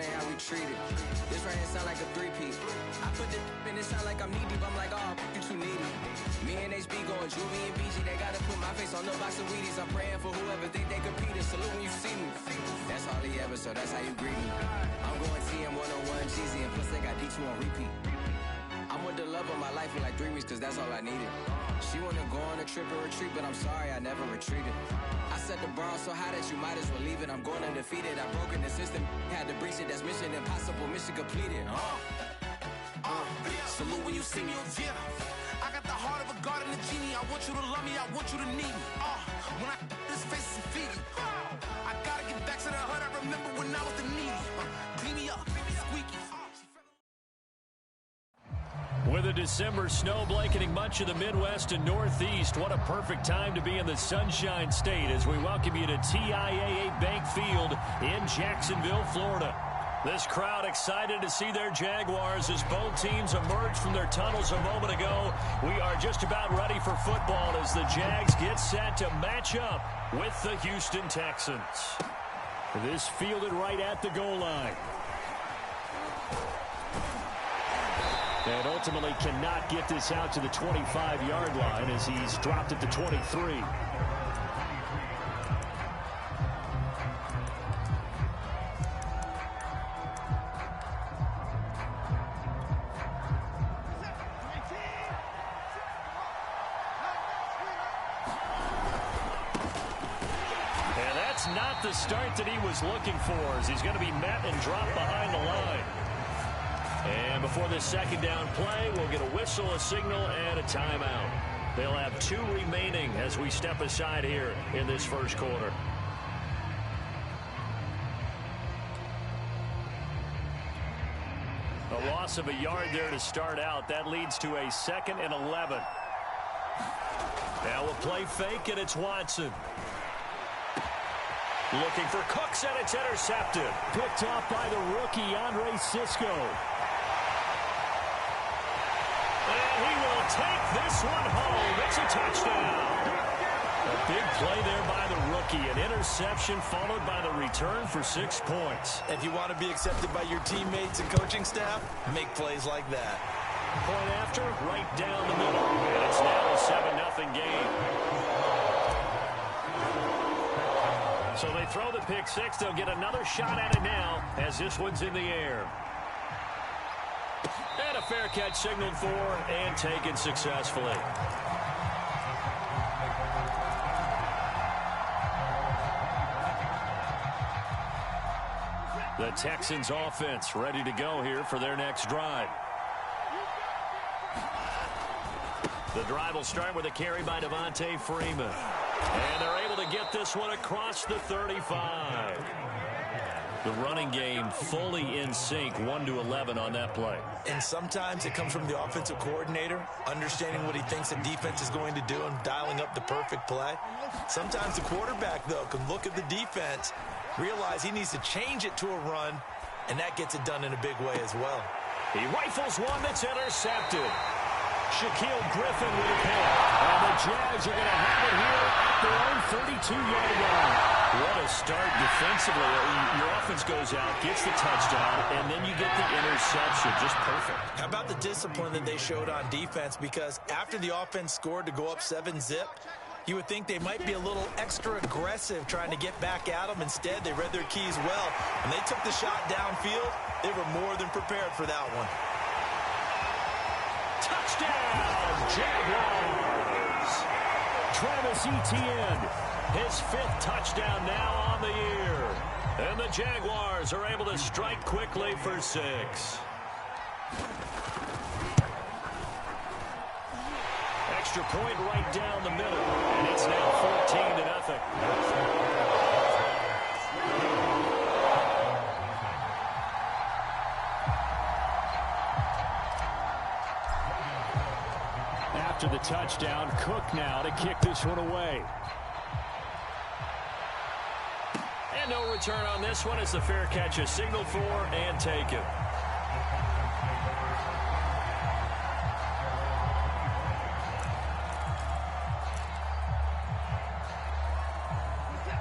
ain't how we treat it. This right here sound like a three-peat. I put the in it sound like I'm knee deep. I'm like, oh, you too needy. Me and HB going Juvie and BG. They gotta put my face on the box of Wheaties. I'm praying for whoever think they competing. Salute when you see me. That's all he ever, so that's how you greet me. I'm going TM 101 Jeezy, and plus they got D2 on repeat. I'm with the love of my life for like 3 weeks, cause that's all I needed. She wanna go on a trip or retreat, but I'm sorry, I never retreated. I set the bar so high that you might as well leave it. I'm going undefeated, I've broken the system. Had to breach it, that's mission impossible, mission completed. Salute when you see me, yeah. I got the heart of a god and a genie. I want you to love me, I want you to need me. When I this face is feeding. I gotta get back to the hood, I remember when I was the needy. Clean me up, squeaky. With a December snow blanketing much of the Midwest and Northeast, what a perfect time to be in the Sunshine State as we welcome you to TIAA Bank Field in Jacksonville, Florida. This crowd excited to see their Jaguars as both teams emerged from their tunnels a moment ago. We are just about ready for football as the Jags get set to match up with the Houston Texans. This fielded right at the goal line. And ultimately cannot get this out to the 25-yard line as he's dropped at the 23. And that's not the start that he was looking for as he's going to be met and dropped behind the line. And before this second down play, we'll get a whistle, a signal, and a timeout. They'll have 2 remaining as we step aside here in this first quarter. A loss of a yard there to start out. That leads to a 2nd and 11. Now we'll play fake, and it's Watson. Looking for Cooks, and it's intercepted. Picked off by the rookie, Andre Cisco. And he will take this one home. It's a touchdown. A big play there by the rookie. An interception followed by the return for 6 points. If you want to be accepted by your teammates and coaching staff, make plays like that. Point after, right down the middle. And it's now a 7-0 game. So they throw the pick six. They'll get another shot at it now as this one's in the air. And a fair catch signaled for and taken successfully. The Texans offense ready to go here for their next drive. The drive will start with a carry by Devontae Freeman. And they're able to get this one across the 35. The running game fully in sync, 1-11 on that play. And sometimes it comes from the offensive coordinator, understanding what he thinks the defense is going to do and dialing up the perfect play. Sometimes the quarterback, though, can look at the defense, realize he needs to change it to a run, and that gets it done in a big way as well. He rifles one that's intercepted. Shaquille Griffin with a pick. And the Jags are going to have it here at their own 32-yard line. What a start defensively. Your offense goes out, gets the touchdown, and then you get the interception. Just perfect. How about the discipline that they showed on defense? Because after the offense scored to go up 7-zip, you would think they might be a little extra aggressive trying to get back at them. Instead, they read their keys well. When they took the shot downfield, they were more than prepared for that one. Touchdown, Jaguars! Travis Etienne, his 5th touchdown now on the year. And the Jaguars are able to strike quickly for 6. Extra point right down the middle. And it's now 14-0. After the touchdown, Cook now to kick this one away. And no return on this one as the fair catch is signaled for and taken.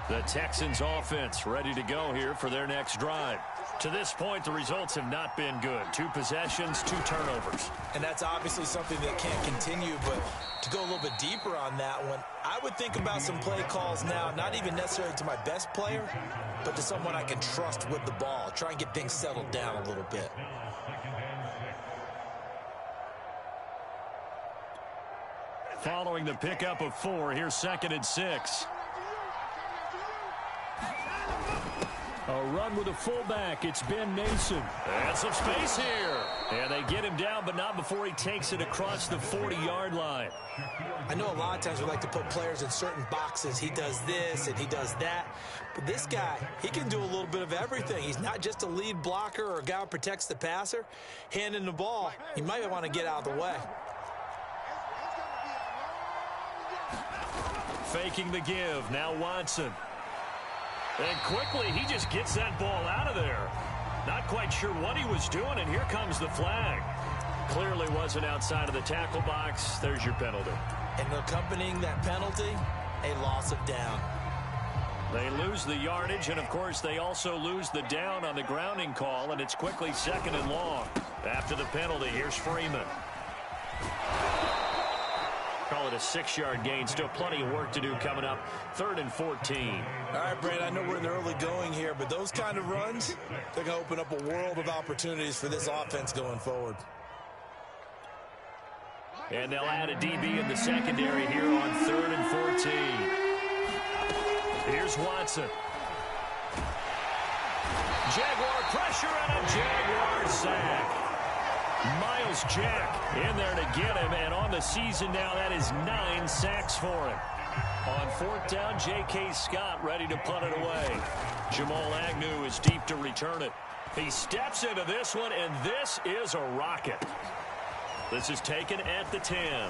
The Texans offense ready to go here for their next drive. To this point, the results have not been good. 2 possessions, 2 turnovers. And that's obviously something that can't continue, but to go a little bit deeper on that one, I would think about some play calls now, not even necessarily to my best player, but to someone I can trust with the ball. Try and get things settled down a little bit. Following the pickup of 4, here's 2nd and 6. A run with a fullback. It's Ben Mason. And some space here. And they get him down, but not before he takes it across the 40-yard line. I know a lot of times we like to put players in certain boxes. He does this and he does that. But this guy, he can do a little bit of everything. He's not just a lead blocker or a guy who protects the passer. Handing the ball, he might want to get out of the way. Faking the give. Now Watson. And quickly, he just gets that ball out of there. Not quite sure what he was doing, and here comes the flag. Clearly wasn't outside of the tackle box. There's your penalty. And accompanying that penalty, a loss of down. They lose the yardage, and, of course, they also lose the down on the grounding call, and it's quickly 2nd and long. After the penalty, here's Freeman. Call it a 6-yard gain. Still plenty of work to do coming up. 3rd and 14. All right, Brad, I know we're in the early going here, but those kind of runs, they're going to open up a world of opportunities for this offense going forward. And they'll add a DB in the secondary here on 3rd and 14. Here's Watson. Jaguar pressure and a Jaguar sack. Miles Jack in there to get him, and on the season now, that is 9 sacks for him. On 4th down, J.K. Scott ready to punt it away. Jamal Agnew is deep to return it. He steps into this one, and this is a rocket. This is taken at the 10.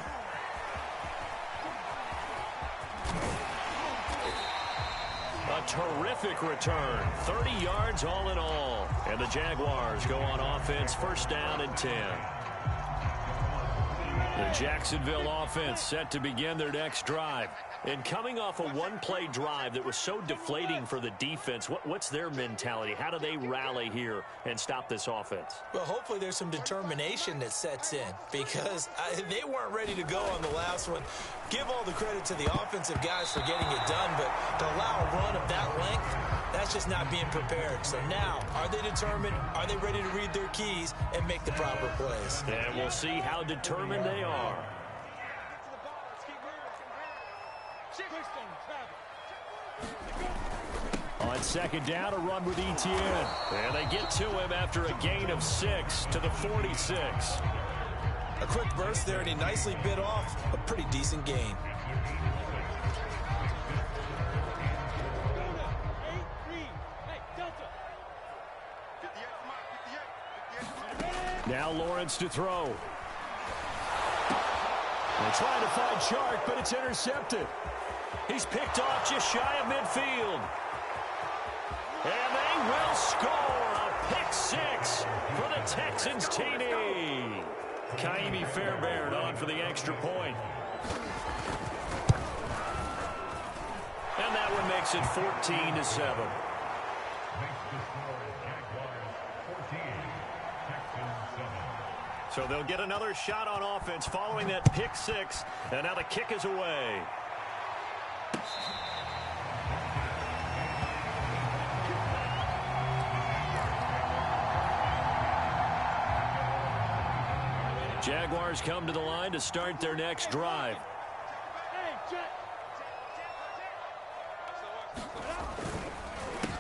A terrific return. 30 yards all in all. And the Jaguars go on offense, 1st down and 10. The Jacksonville offense set to begin their next drive. And coming off a one-play drive that was so deflating for the defense, what's their mentality? How do they rally here and stop this offense? Well, hopefully there's some determination that sets in, because they weren't ready to go on the last one. Give all the credit to the offensive guys for getting it done, but to allow a run of that length, that's just not being prepared. So now, are they determined? Are they ready to read their keys and make the proper plays? And we'll see how determined they are. On 2nd down, a run with Etienne. And they get to him after a gain of 6 to the 46. A quick burst there, and he nicely bit off a pretty decent gain. Now Lawrence to throw. They're trying to find Chark, but it's intercepted. He's picked off just shy of midfield. And they will score a pick 6 for the Texans TD. Kaimi Fairbairn on for the extra point. And that one makes it 14-7. So they'll get another shot on offense following that pick 6. And now the kick is away. Jaguars come to the line to start their next drive.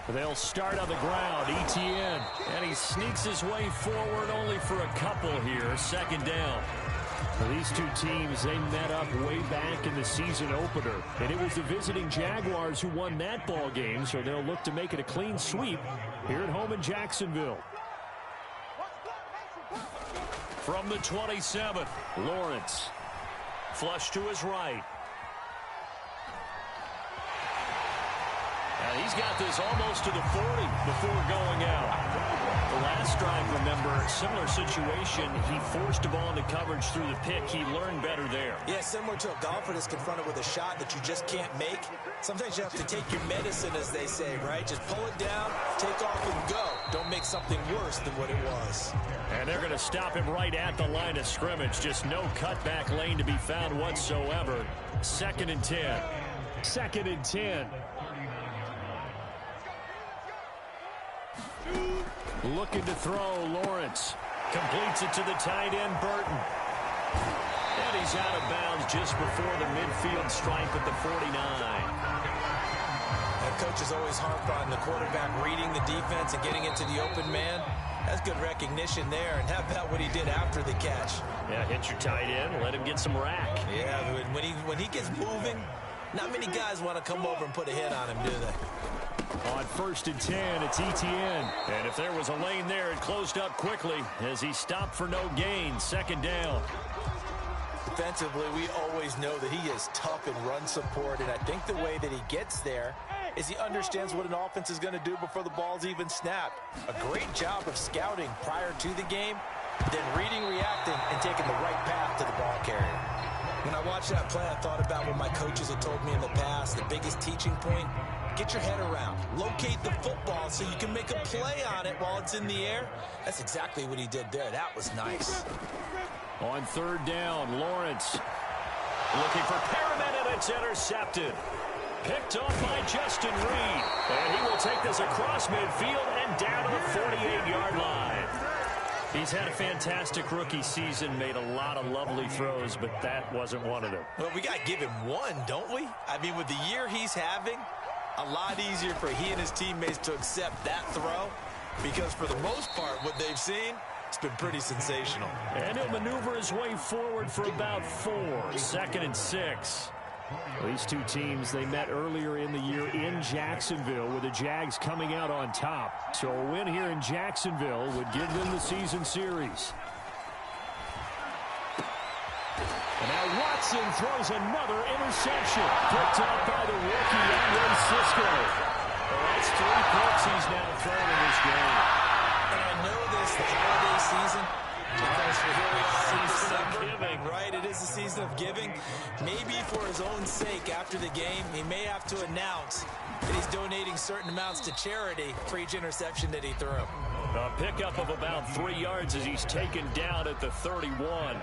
They'll start on the ground. Etienne. And he sneaks his way forward only for a couple here. 2nd down. These two teams, they met up way back in the season opener. And it was the visiting Jaguars who won that ball game, so they'll look to make it a clean sweep here at home in Jacksonville. From the 27th, Lawrence. Flush to his right. He's got this almost to the 40 before going out. The last drive, remember, similar situation. He forced a ball into coverage through the pick. He learned better there. Yeah, similar to a golfer that's confronted with a shot that you just can't make. Sometimes you have to take your medicine, as they say, right? Just pull it down, take off, and go. Don't make something worse than what it was. And they're going to stop him right at the line of scrimmage. Just no cutback lane to be found whatsoever. 2nd and 10. 2nd and 10. Looking to throw, Lawrence. Completes it to the tight end, Burton. And he's out of bounds just before the midfield stripe at the 49. The coaches always harp on the quarterback reading the defense and getting into the open man. That's good recognition there. And how about what he did after the catch? Yeah, hit your tight end, let him get some rack. Yeah, when he gets moving, not many guys want to come over and put a hit on him, do they? On 1st and 10, it's ETN. And if there was a lane there, it closed up quickly as he stopped for no gain. 2nd down. Defensively, we always know that he is tough in run support, and I think the way that he gets there is he understands what an offense is going to do before the ball's even snapped. A great job of scouting prior to the game, then reading, reacting, and taking the right path to the ball carrier. When I watched that play, I thought about what my coaches had told me in the past. The biggest teaching point: get your head around. Locate the football so you can make a play on it while it's in the air. That's exactly what he did there. That was nice. On 3rd down, Lawrence looking for Perriman, and it's intercepted. Picked off by Justin Reed. And he will take this across midfield and down to the 48-yard line. He's had a fantastic rookie season, made a lot of lovely throws, but that wasn't one of them. Well, we got to give him one, don't we? I mean, with the year he's having, a lot easier for he and his teammates to accept that throw, because for the most part, what they've seen, it's been pretty sensational. And he'll maneuver his way forward for about 4. 2nd and 6. These two teams, they met earlier in the year in Jacksonville, with the Jags coming out on top. So a win here in Jacksonville would give them the season series. And now Watson throws another interception. Picked up by the rookie, Andre Cisco. Well, that's 3 picks he's now thrown in this game. And I know this, the holiday season, because for here we are in December, right? It is the season of giving. Maybe for his own sake, after the game, he may have to announce that he's donating certain amounts to charity for each interception that he threw. A pickup of about 3 yards as he's taken down at the 31.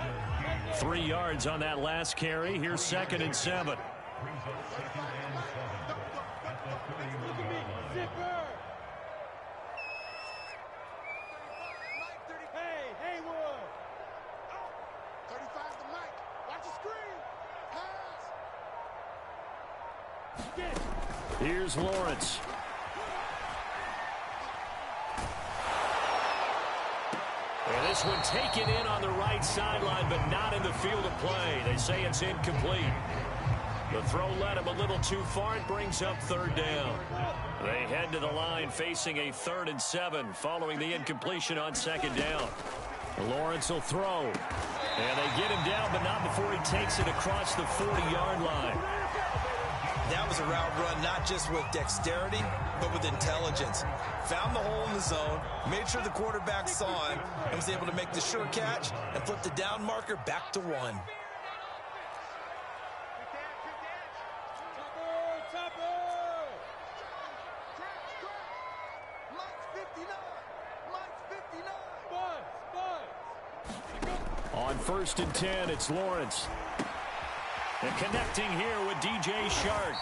3 yards on that last carry. Here's 2nd and 7. Here's Lawrence. And this one taken in on the right sideline, but not in the field of play. They say it's incomplete. The throw led him a little too far. It brings up 3rd down. They head to the line facing a 3rd and 7 following the incompletion on 2nd down. Lawrence will throw. And they get him down, but not before he takes it across the 40-yard line. That was a route run not just with dexterity, but with intelligence. Found the hole in the zone, made sure the quarterback saw him, and was able to make the sure catch and flip the down marker back to 1. On 1st and 10, it's Lawrence. And connecting here with DJ Shark.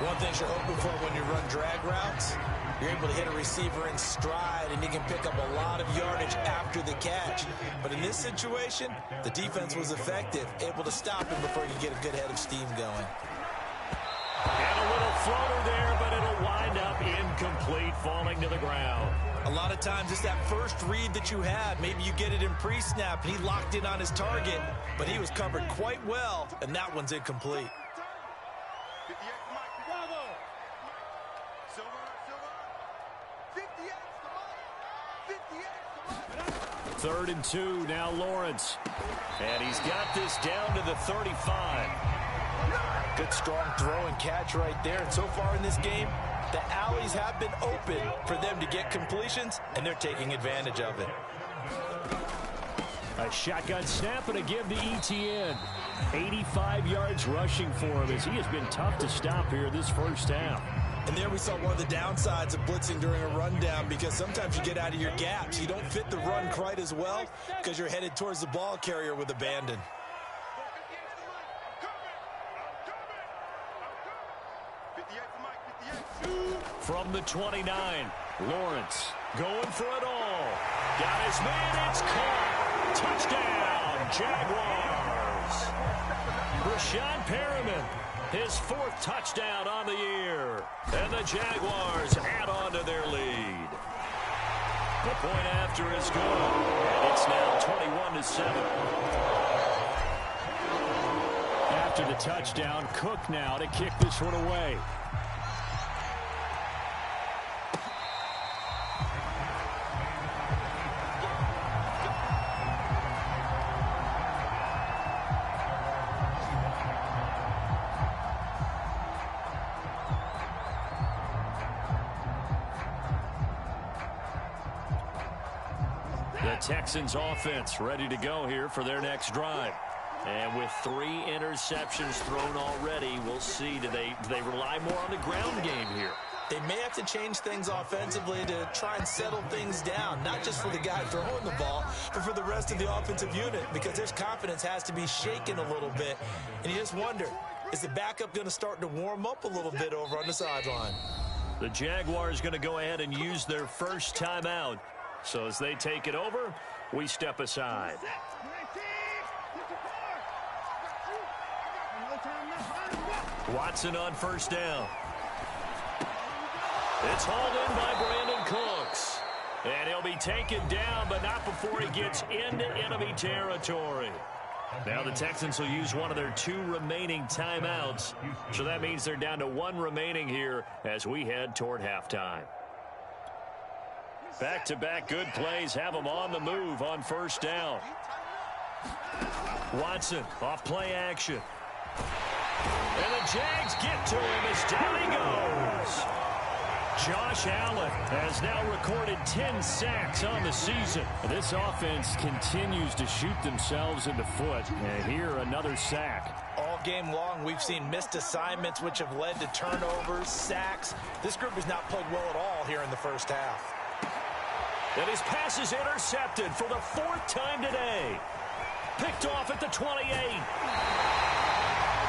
One thing you're hoping for when you run drag routes, you're able to hit a receiver in stride, and he can pick up a lot of yardage after the catch. But in this situation, the defense was effective, able to stop him before you get a good head of steam going. And a little floater there, but it'll wind up incomplete, falling to the ground. A lot of times it's that first read that you had. Maybe you get it in pre-snap, and he locked in on his target, but he was covered quite well, and that one's incomplete. 3rd and 2, now Lawrence. And he's got this down to the 35. Good, strong throw and catch right there. And so far in this game, the alleys have been open for them to get completions, and they're taking advantage of it. A shotgun snap and a give to Etienne. 85 yards rushing for him as he has been tough to stop here this first half. And there we saw one of the downsides of blitzing during a rundown, because sometimes you get out of your gaps. You don't fit the run quite as well because you're headed towards the ball carrier with abandon. From the 29, Lawrence going for it all. Got his man, it's caught. Touchdown, Jaguars. Rashawn Perriman, his 4th touchdown on the year. And the Jaguars add on to their lead. The point after is good. It's now 21-7. After the touchdown, Cook now to kick this one away. Texans offense ready to go here for their next drive. And with 3 interceptions thrown already, we'll see, do they rely more on the ground game here? They may have to change things offensively to try and settle things down, not just for the guy throwing the ball, but for the rest of the offensive unit, because their confidence has to be shaken a little bit. And you just wonder, is the backup going to start to warm up a little bit over on the sideline? The Jaguars going to go ahead and use their first timeout. So as they take it over, we step aside. Watson on first down. It's hauled in by Brandon Cooks. And he'll be taken down, but not before he gets into enemy territory. Now the Texans will use one of their 2 remaining timeouts. So that means they're down to 1 remaining here as we head toward halftime. Back-to-back good plays have them on the move on first down. Watson off play action. And the Jags get to him as down he goes. Josh Allen has now recorded 10 sacks on the season. This offense continues to shoot themselves in the foot. And here, another sack. All game long, we've seen missed assignments, which have led to turnovers, sacks. This group has not played well at all here in the first half. And his pass is intercepted for the 4th time today. Picked off at the 28.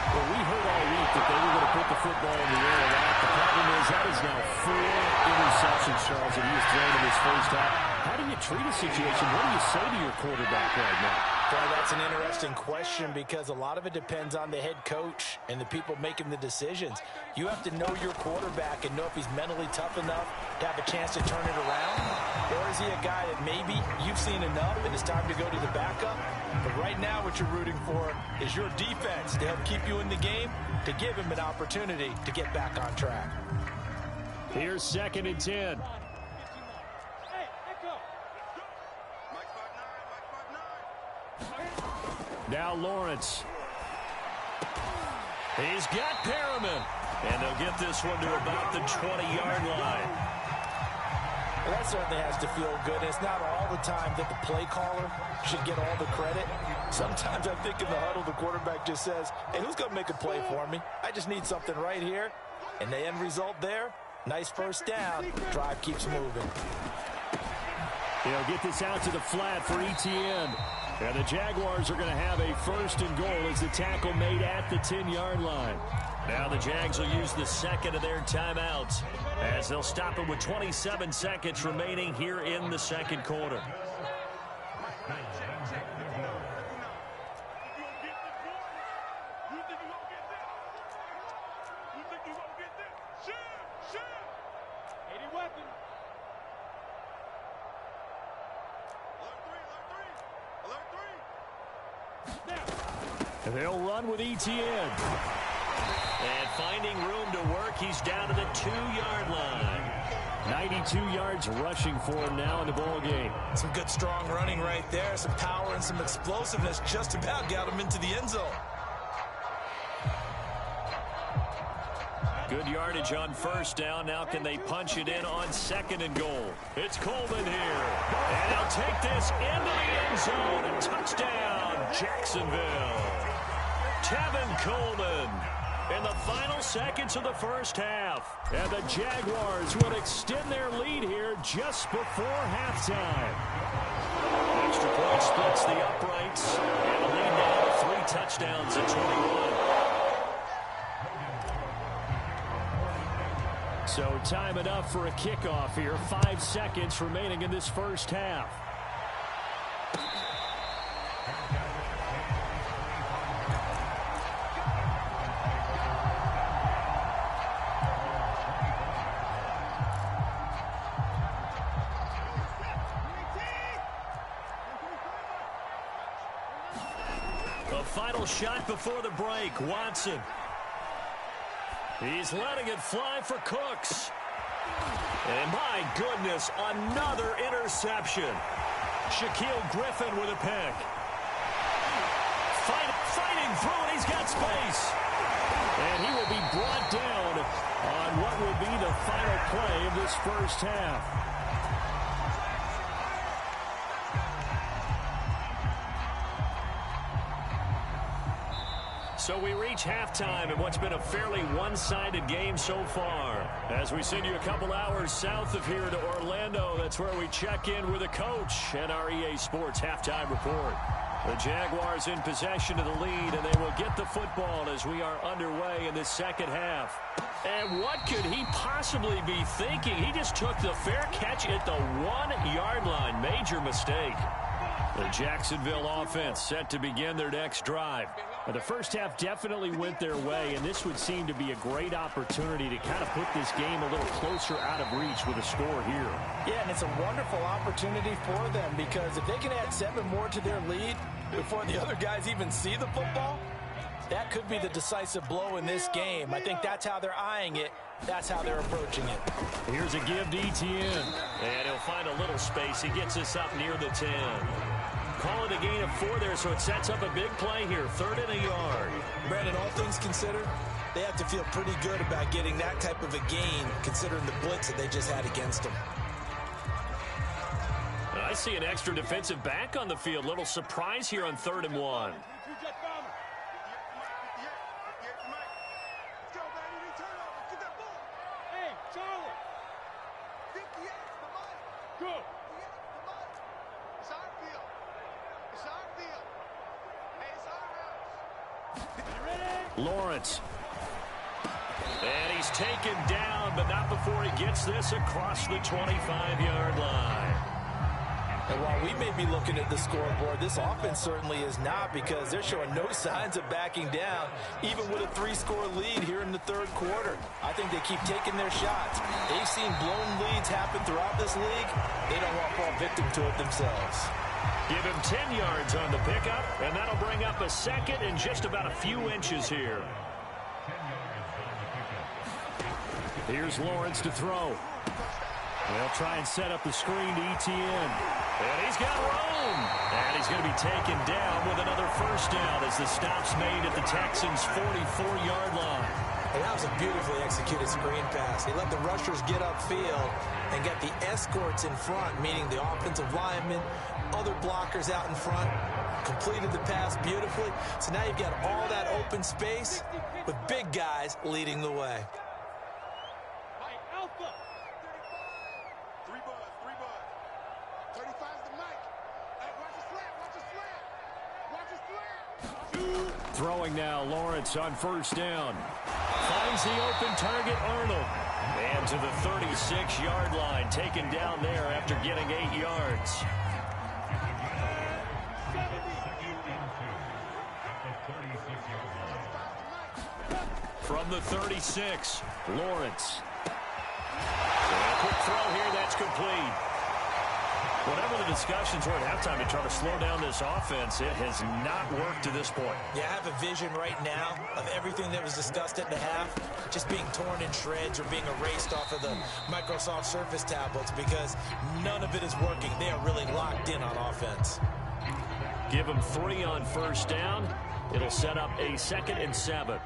Well, we heard all week that they were going to put the football in the air a lot. The problem is that is now 4 interceptions, Charles, that he has thrown in this first half. How do you treat a situation? What do you say to your quarterback right now? Well, that's an interesting question, because a lot of it depends on the head coach and the people making the decisions. You have to know your quarterback and know if he's mentally tough enough to have a chance to turn it around, or is he a guy that maybe you've seen enough and it's time to go to the backup? But right now what you're rooting for is your defense to help keep you in the game, to give him an opportunity to get back on track. Here's 2nd and 10. Now Lawrence. He's got Perriman. And they'll get this one to about the 20-yard line. Well, that certainly has to feel good. It's not all the time that the play caller should get all the credit. Sometimes I think in the huddle, the quarterback just says, hey, who's going to make a play for me? I just need something right here. And the end result there, nice first down. Drive keeps moving. He'll get this out to the flat for Etienne. And the Jaguars are going to have a 1st and goal as the tackle made at the 10-yard line. Now the Jags will use the 2nd of their timeouts as they'll stop it with 27 seconds remaining here in the 2nd quarter. They'll run with Etienne. And finding room to work, he's down to the 2-yard line. 92 yards rushing for him now in the ball game. Some good, strong running right there. Some power and some explosiveness just about got him into the end zone. Good yardage on first down. Now can they punch it in on 2nd and goal? It's Coleman here. And he'll take this into the end zone. And touchdown, Jacksonville. Tevin Coleman in the final seconds of the first half. And the Jaguars will extend their lead here just before halftime. Extra point splits the uprights. And the lead now 3 touchdowns at 21. So time enough for a kickoff here. 5 seconds remaining in this first half. A final shot before the break. Watson. He's letting it fly for Cooks. And my goodness, another interception. Shaquille Griffin with a pick. Fighting through it. He's got space. And he will be brought down on what will be the final play of this first half. So we reach halftime in what's been a fairly one-sided game so far. As we send you a couple hours south of here to Orlando, that's where we check in with the coach and our EA Sports halftime report. The Jaguars in possession of the lead, and they will get the football as we are underway in this second half. And what could he possibly be thinking? He just took the fair catch at the 1-yard line. Major mistake. The Jacksonville offense set to begin their next drive. The first half definitely went their way, and this would seem to be a great opportunity to kind of put this game a little closer out of reach with a score here. Yeah, and it's a wonderful opportunity for them because if they can add 7 more to their lead before the other guys even see the football, that could be the decisive blow in this game. I think that's how they're eyeing it. That's how they're approaching it. Here's a give to Etienne, and he'll find a little space. He gets us up near the 10. Call it a gain of 4 there, so it sets up a big play here. 3rd and a yard. Brandon, all things considered, they have to feel pretty good about getting that type of a gain, considering the blitz that they just had against them. I see an extra defensive back on the field. Little surprise here on 3rd and 1. Lawrence. And he's taken down, but not before he gets this across the 25-yard line. And while we may be looking at the scoreboard, this offense certainly is not, because they're showing no signs of backing down, even with a 3-score lead here in the 3rd quarter. I think they keep taking their shots. They've seen blown leads happen throughout this league. They don't want to fall victim to it themselves. Give him 10 yards on the pickup, and that'll bring up a 2nd and just about a few inches here. Here's Lawrence to throw. They'll try and set up the screen to Etienne. And he's got room. And he's going to be taken down with another first down as the stop's made at the Texans' 44-yard line. And that was a beautifully executed screen pass. They let the rushers get upfield and get the escorts in front, meaning the offensive linemen, other blockers out in front, completed the pass beautifully. So now you've got all that open space with big guys leading the way. Throwing now, Lawrence on first down. Finds the open target, Arnold. And to the 36-yard line, taken down there after getting 8 yards. From the 36, Lawrence. And a quick throw here, that's complete. Whatever the discussions were at halftime to try to slow down this offense, it has not worked to this point. Yeah, I have a vision right now of everything that was discussed at the half just being torn in shreds or being erased off of the Microsoft Surface tablets, because none of it is working. They are really locked in on offense. Give them 3 on first down. It'll set up a 2nd and 7.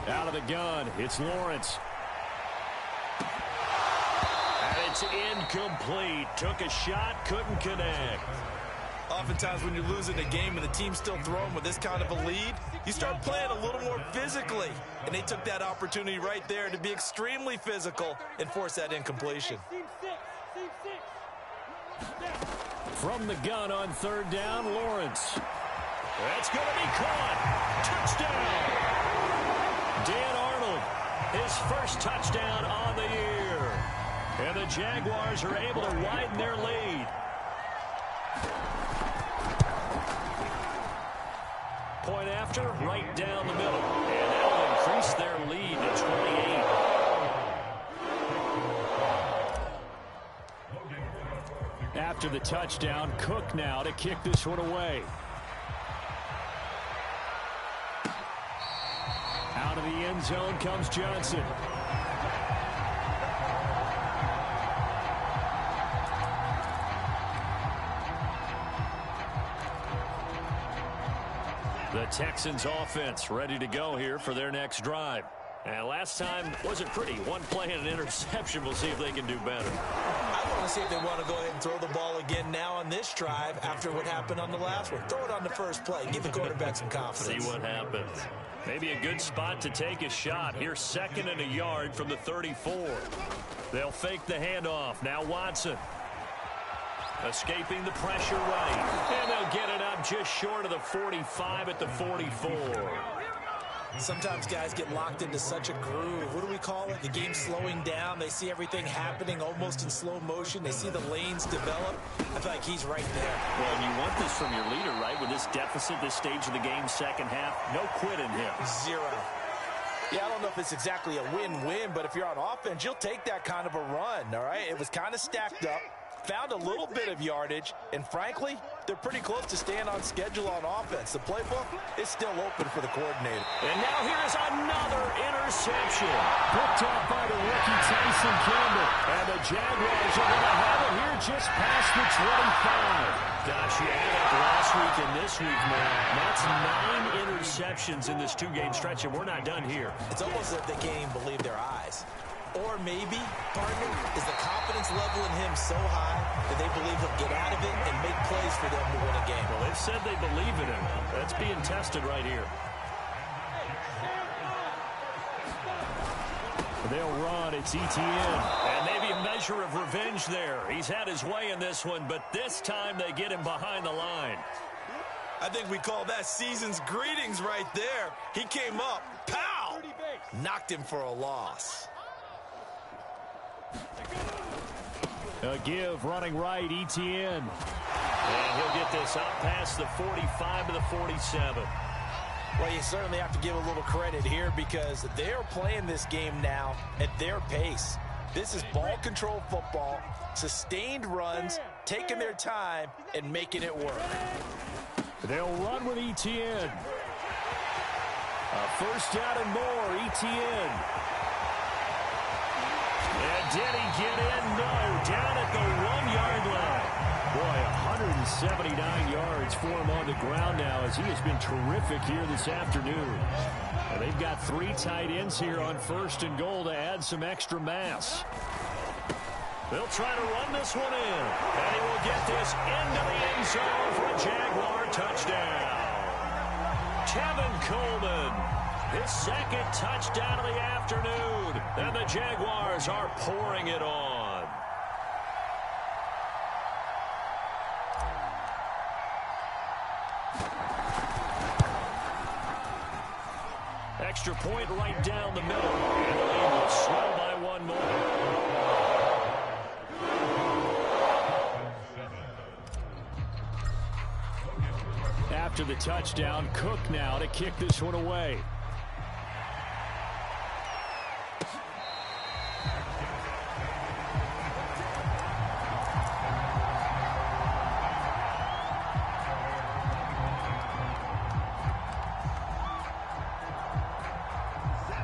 Out of the gun, it's Lawrence. And it's incomplete. Took a shot, couldn't connect. Oftentimes when you're losing a game and the team's still throwing with this kind of a lead, you start playing a little more physically. And they took that opportunity right there to be extremely physical and force that incompletion. From the gun on third down, Lawrence. That's going to be caught. Touchdown. Dan Arnold, his first touchdown on the year. And the Jaguars are able to widen their lead. Point after, right down the middle. And that'll increase their lead to 28. After the touchdown, Cook now to kick this one away. Out of the end zone comes Johnson. The Texans offense ready to go here for their next drive. And last time wasn't pretty. One play and an interception. We'll see if they can do better. I want to see if they want to go ahead and throw the ball again now on this drive after what happened on the last one. Throw it on the first play. Give the quarterback some confidence. See what happens. Maybe a good spot to take a shot. Here's 2nd and a yard from the 34. They'll fake the handoff. Now Watson. Escaping the pressure right. And they'll get it up just short of the 45 at the 44. Sometimes guys get locked into such a groove. What do we call it? The game's slowing down. They see everything happening almost in slow motion. They see the lanes develop. I feel like he's right there. Well, and you want this from your leader, right? With this deficit, this stage of the game, second half, no quit in him. Zero. Yeah, I don't know if it's exactly a win-win, but if you're on offense, you'll take that kind of a run, all right? It was kind of stacked up. Found a little bit of yardage, and frankly, they're pretty close to staying on schedule on offense. The playbook is still open for the coordinator. And now here's another interception. Picked off by the rookie Tyson Campbell. And the Jaguars are going to have it here just past the 25. Gosh, you add up last week and this week, man. That's 9 interceptions in this two-game stretch, and we're not done here. It's almost as if they can't even believe their eyes. Or maybe, partner, is the confidence level in him so high that they believe he'll get out of it and make plays for them to win a game. Well, they've said they believe in him. That's being tested right here. They'll run. It's Etienne. And maybe a measure of revenge there. He's had his way in this one, but this time they get him behind the line. I think we call that season's greetings right there. He came up, pow! Knocked him for a loss. A give, running right, Etienne. And he'll get this up past the 45 to the 47. Well, you certainly have to give a little credit here because they're playing this game now at their pace. This is ball control football, sustained runs, taking their time, and making it work. They'll run with Etienne. A first down and more, Etienne. And did he get in? No. Down at the 1-yard line. Boy, 179 yards for him on the ground now as he has been terrific here this afternoon. And they've got 3 tight ends here on 1st and goal to add some extra mass. They'll try to run this one in. And he will get this into the end zone for a Jaguar touchdown. Tevin Coleman. His 2nd touchdown of the afternoon. And the Jaguars are pouring it on. Extra point right down the middle. And the lead will slow by 1 more. After the touchdown, Cook now to kick this one away.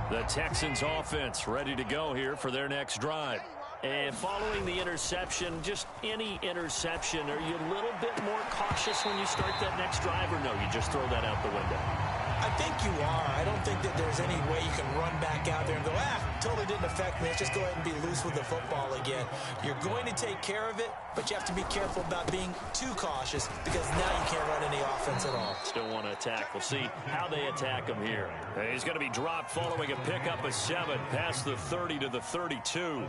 The Texans offense ready to go here for their next drive. And following the interception, just any interception, are you a little bit more cautious when you start that next drive, or no, you just throw that out the window? I think you are. I don't think that there's any way you can run back out there and go, totally didn't affect me. Let's just go ahead and be loose with the football again. You're going to take care of it, but you have to be careful about being too cautious because now you can't run any offense at all. Still want to attack. We'll see how they attack him here. He's going to be dropped following a pickup of 7 past the 30 to the 32.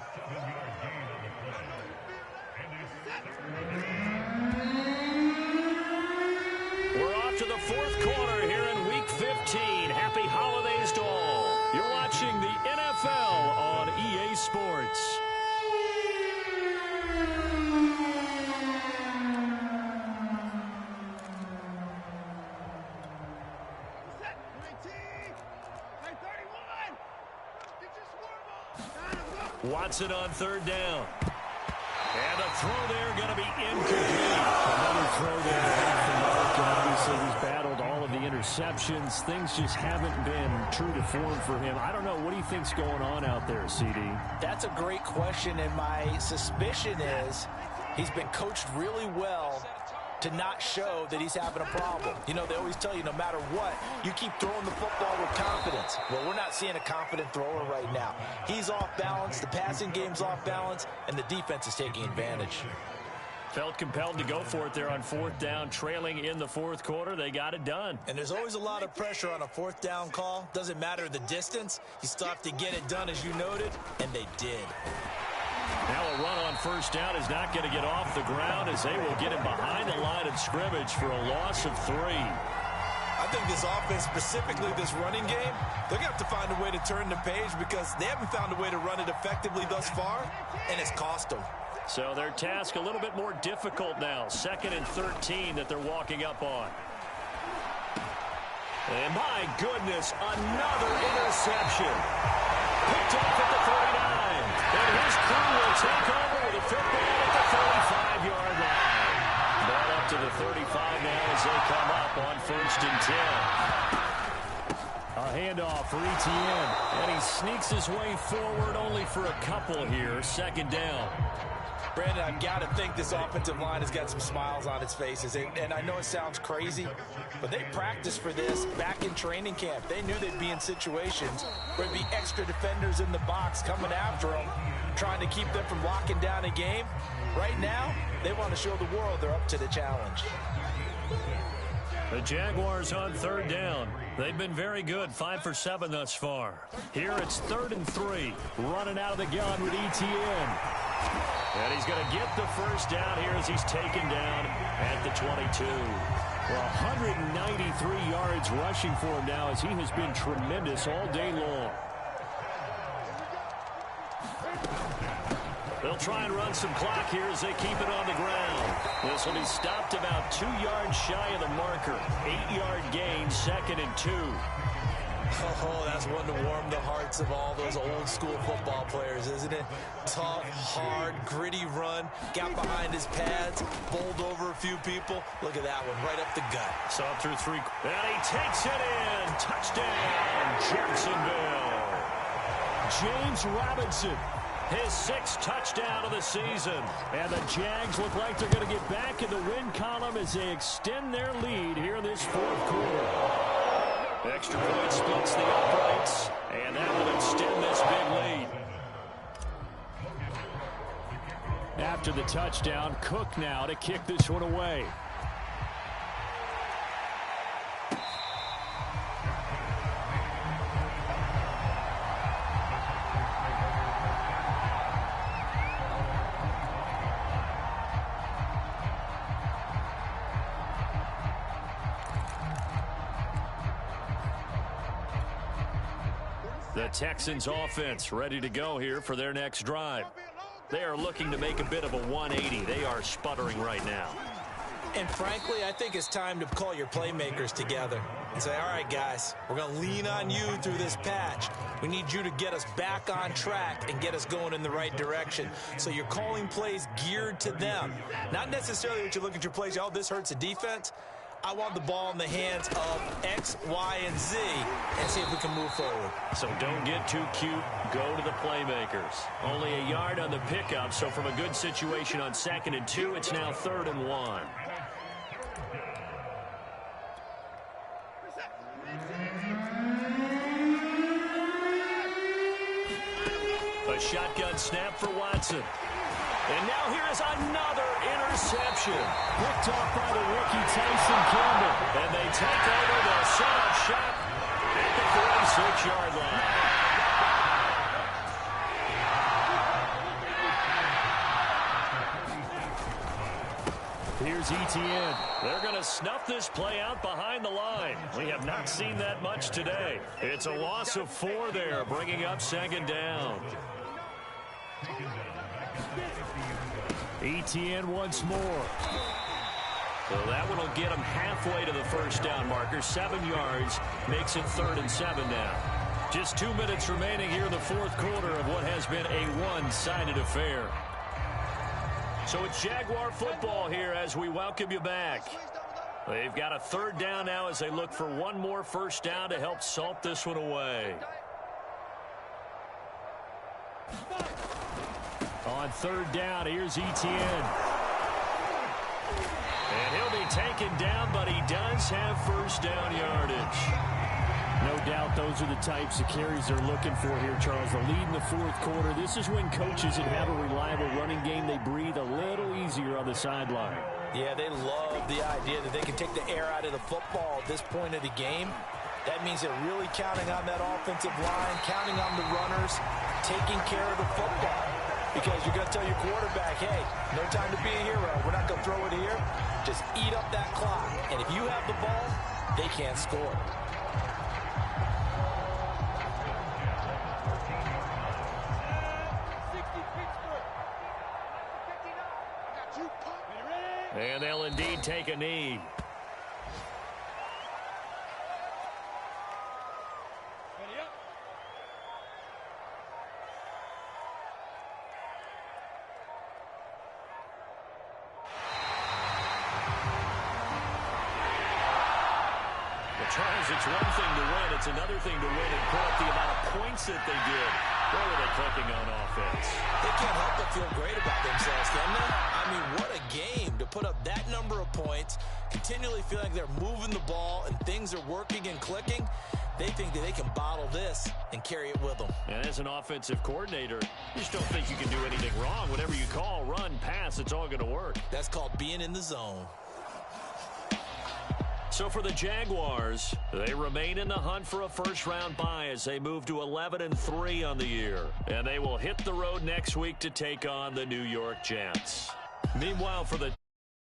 We're off to the fourth quarter here in Week 15. Happy holidays to all. You're watching the NFL on EA Sports. Watson on third down. And the throw there going to be incomplete. Another throw there. Obviously, he's battled all of the interceptions. Things just haven't been true to form for him. I don't know. What do you think's going on out there, CD? That's a great question, and my suspicion is he's been coached really well to not show that he's having a problem. You know, they always tell you no matter what, you keep throwing the football with confidence. Well, we're not seeing a confident thrower right now. He's off balance, the passing game's off balance, and the defense is taking advantage. Felt compelled to go for it there on fourth down, trailing in the fourth quarter. They got it done. And there's always a lot of pressure on a fourth down call. Doesn't matter the distance. You still have to get it done, as you noted, and they did. Now a run on first down is not going to get off the ground as they will get him behind the line of scrimmage for a loss of 3. I think this offense, specifically this running game, they're going to have to find a way to turn the page because they haven't found a way to run it effectively thus far, and it's cost them. So their task a little bit more difficult now. 2nd and 13 that they're walking up on. And my goodness, another interception. Picked off at the 39. And his crew will take over with the football at the 35-yard line. Ball up to the 35 now as they come up on 1st and 10. A handoff for Etienne. And he sneaks his way forward only for a couple here. 2nd down. Brandon, I've got to think this offensive line has got some smiles on its faces. And I know it sounds crazy, but they practiced for this back in training camp. They knew they'd be in situations where there'd be extra defenders in the box coming after them, trying to keep them from locking down a game. Right now, they want to show the world they're up to the challenge. The Jaguars on 3rd down. They've been very good, 5 for 7 thus far. Here it's 3rd and 3, running out of the gun with Etienne. And he's going to get the first down here as he's taken down at the 22. Well, 193 yards rushing for him now as he has been tremendous all day long. They'll try and run some clock here as they keep it on the ground. This will be stopped about 2 yards shy of the marker. 8-yard gain, 2nd and 2. Oh, that's one to warm the hearts of all those old-school football players, isn't it? Tough, hard, gritty run. Got behind his pads, bowled over a few people. Look at that one, right up the gut. So up through 3. And he takes it in. Touchdown, Jacksonville. James Robinson, his 6th touchdown of the season. And the Jags look like they're going to get back in the win column as they extend their lead here in this 4th quarter. Extra point splits the uprights, and that will extend this big lead. After the touchdown, Cook now to kick this one away. The Texans offense ready to go here for their next drive. They are looking to make a bit of a 180. They are sputtering right now. And frankly, I think it's time to call your playmakers together and say, all right, guys, we're going to lean on you through this patch. We need you to get us back on track and get us going in the right direction. So you're calling plays geared to them. Not necessarily what you look at your plays, oh, this hurts the defense. I want the ball in the hands of X, Y, and Z and see if we can move forward. So don't get too cute. Go to the playmakers. Only a yard on the pickup, so from a good situation on 2nd and 2, it's now 3rd and 1. shotgun snap for Watson. And now here is another interception. Picked off by the rookie Tyson Campbell. And they take over. They'll set up shop at the 46-yard line. Here's Etienne. They're going to snuff this play out behind the line. We have not seen that much today. It's a loss of 4 there, bringing up second down. Etienne once more. So that one will get him halfway to the first down marker. 7 yards makes it 3rd and 7 now. Just 2 minutes remaining here in the fourth quarter of what has been a one-sided affair. So it's Jaguar football here as we welcome you back. They've got a 3rd down now as they look for one more first down to help salt this one away. On 3rd down, here's Etienne. And he'll be taken down, but he does have first down yardage. No doubt those are the types of carries they're looking for here, Charles. The lead in the fourth quarter. This is when coaches that have a reliable running game, they breathe a little easier on the sideline. Yeah, they love the idea that they can take the air out of the football at this point of the game. That means they're really counting on that offensive line, counting on the runners, taking care of the football. Because you're going to tell your quarterback, hey, no time to be a hero. We're not going to throw it here. Just eat up that clock. And if you have the ball, they can't score. And they'll indeed take a knee. Charles, it's one thing to win. It's another thing to win and put up the amount of points that they did. Where were they clicking on offense? They can't help but feel great about themselves, can they? I mean, what a game to put up that number of points, continually feeling like they're moving the ball and things are working and clicking. They think that they can bottle this and carry it with them. And as an offensive coordinator, you just don't think you can do anything wrong. Whatever you call, run, pass, it's all going to work. That's called being in the zone. So for the Jaguars, they remain in the hunt for a first-round bye as they move to 11-3 on the year. And they will hit the road next week to take on the New York Jets. Meanwhile, for the